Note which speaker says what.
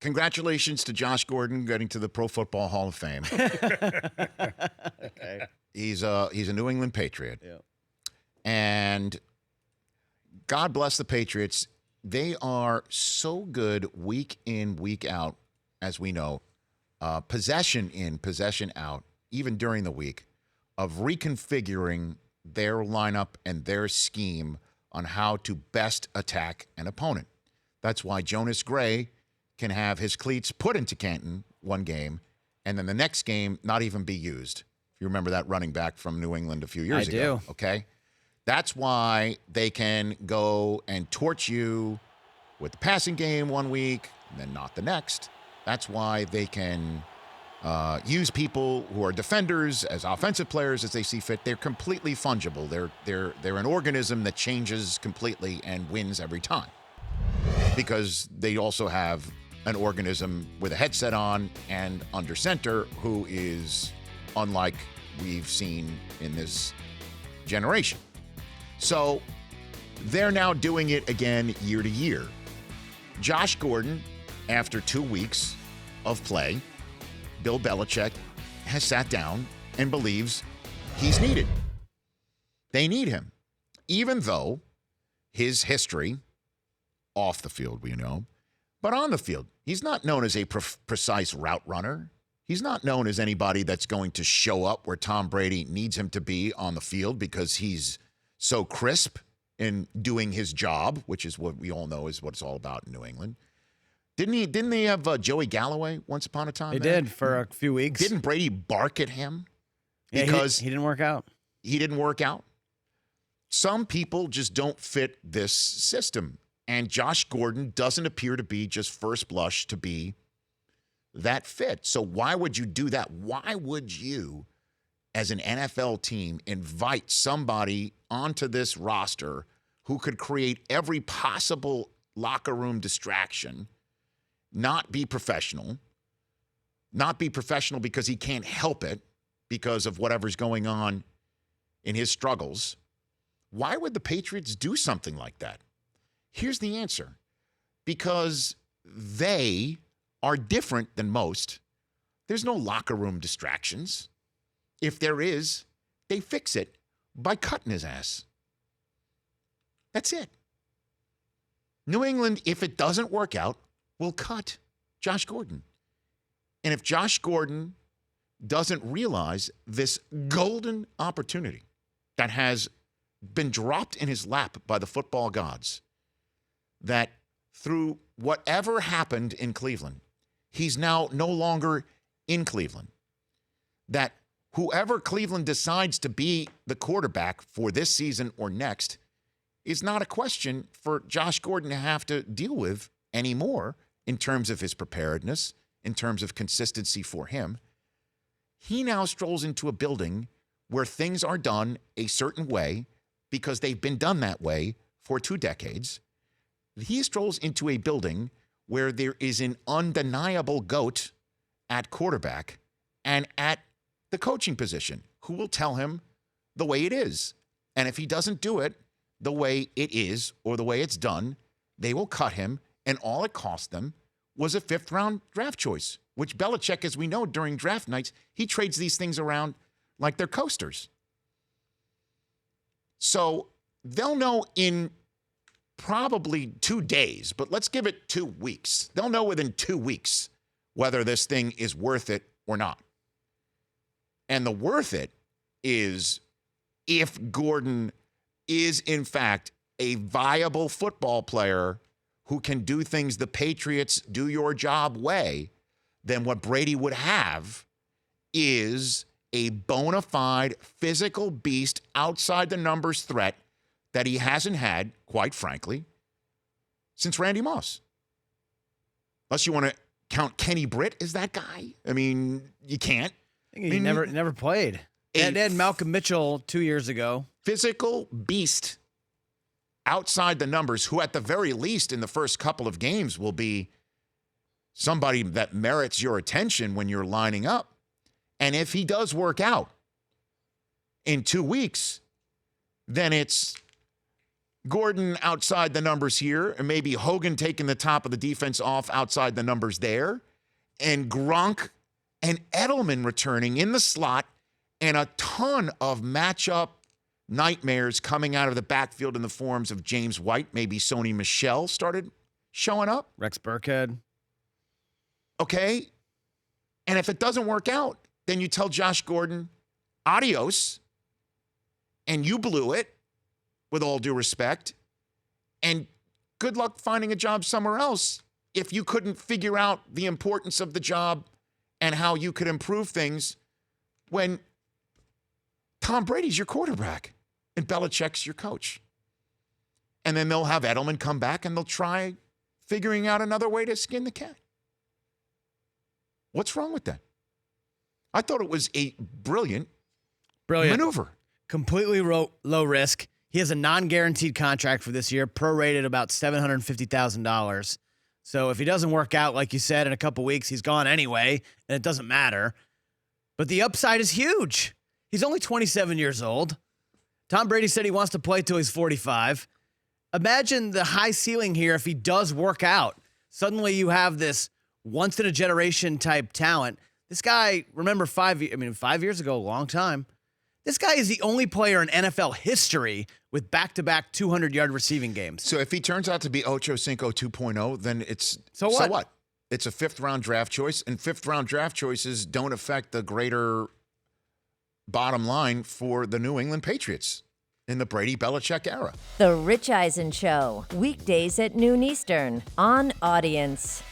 Speaker 1: congratulations to Josh Gordon getting to the Pro Football Hall of Fame.
Speaker 2: Okay.
Speaker 1: He's a New England Patriot.
Speaker 2: Yeah.
Speaker 1: And God bless the Patriots. They are so good week in, week out, as we know, possession in, possession out, even during the week, of reconfiguring their lineup and their scheme on how to best attack an opponent. That's why Jonas Gray can have his cleats put into Canton one game, and then the next game not even be used. If you remember that running back from New England a few years ago.
Speaker 2: do.
Speaker 1: Okay? That's why they can go and torch you with the passing game one week, and then not the next. That's why they can use people who are defenders as offensive players as they see fit. They're completely fungible. They're an organism that changes completely and wins every time, because they also have an organism with a headset on and under center who is unlike we've seen in this generation. So they're now doing it again year to year. Josh Gordon, after 2 weeks of play, Bill Belichick has sat down and believes he's needed. They need him. Even though his history, off the field, we know, but on the field, he's not known as a precise route runner. He's not known as anybody that's going to show up where Tom Brady needs him to be on the field because he's so crisp in doing his job, which is what we all know is what it's all about in New England. Didn't they have Joey Galloway once upon a time?
Speaker 2: They did for a few weeks.
Speaker 1: Didn't Brady bark at him
Speaker 2: Yeah,
Speaker 1: because
Speaker 2: he didn't work out.
Speaker 1: he didn't work out? Some people just don't fit this system. And Josh Gordon doesn't appear to be, just first blush, to be that fit. So why would you do that? Why would you, as an NFL team, invite somebody onto this roster who could create every possible locker room distraction, not be professional because he can't help it because of whatever's going on in his struggles? Why would the Patriots do something like that? Here's the answer. Because they are different than most. There's no locker room distractions. If there is, they fix it by cutting his ass. That's it. New England, if it doesn't work out, will cut Josh Gordon. And if Josh Gordon doesn't realize this golden opportunity that has been dropped in his lap by the football gods, that through whatever happened in Cleveland, he's now no longer in Cleveland. That whoever Cleveland decides to be the quarterback for this season or next is not a question for Josh Gordon to have to deal with anymore in terms of his preparedness, in terms of consistency for him. He now strolls into a building where things are done a certain way because they've been done that way for 2 decades. He strolls into a building where there is an undeniable GOAT at quarterback and at the coaching position who will tell him the way it is. And if he doesn't do it the way it is or the way it's done, they will cut him. And all it cost them was a 5th-round draft choice, which Belichick, as we know, during draft nights, he trades these things around like they're coasters. So they'll know in probably 2 days, but let's give it 2 weeks. They'll know within 2 weeks whether this thing is worth it or not. And the worth it is if Gordon is, in fact, a viable football player who can do things the Patriots do your job way, then what Brady would have is a bona fide physical beast outside the numbers threat that he hasn't had, quite frankly, since Randy Moss. Unless you want to count Kenny Britt as that guy. I mean, you can't.
Speaker 2: He never played. They had Malcolm Mitchell 2 years ago.
Speaker 1: Physical beast outside the numbers, who at the very least in the first couple of games will be somebody that merits your attention when you're lining up. And if he does work out in 2 weeks, then it's Gordon outside the numbers here, and maybe Hogan taking the top of the defense off outside the numbers there, and Gronk and Edelman returning in the slot, and a ton of matchup nightmares coming out of the backfield in the forms of James White. Maybe Sony Michel started showing up.
Speaker 2: Rex Burkhead.
Speaker 1: Okay. And if it doesn't work out, then you tell Josh Gordon, adios, and you blew it, with all due respect, and good luck finding a job somewhere else if you couldn't figure out the importance of the job and how you could improve things when Tom Brady's your quarterback and Belichick's your coach. And then they'll have Edelman come back and they'll try figuring out another way to skin the cat. What's wrong with that? I thought it was a brilliant maneuver.
Speaker 2: Completely low risk. He has a non-guaranteed contract for this year, prorated about $750,000. So if he doesn't work out, like you said, in a couple weeks, he's gone anyway, and it doesn't matter. But the upside is huge. He's only 27 years old. Tom Brady said he wants to play till he's 45. Imagine the high ceiling here if he does work out. Suddenly you have this once-in-a-generation type talent. This guy, remember 5 years ago, a long time. This guy is the only player in NFL history with back-to-back 200-yard receiving games.
Speaker 1: So if he turns out to be Ocho Cinco 2.0, then it's...
Speaker 2: So what?
Speaker 1: It's a fifth-round draft choice, and fifth-round draft choices don't affect the greater bottom line for the New England Patriots in the Brady-Belichick era.
Speaker 3: The Rich Eisen Show, weekdays at noon Eastern on Audience.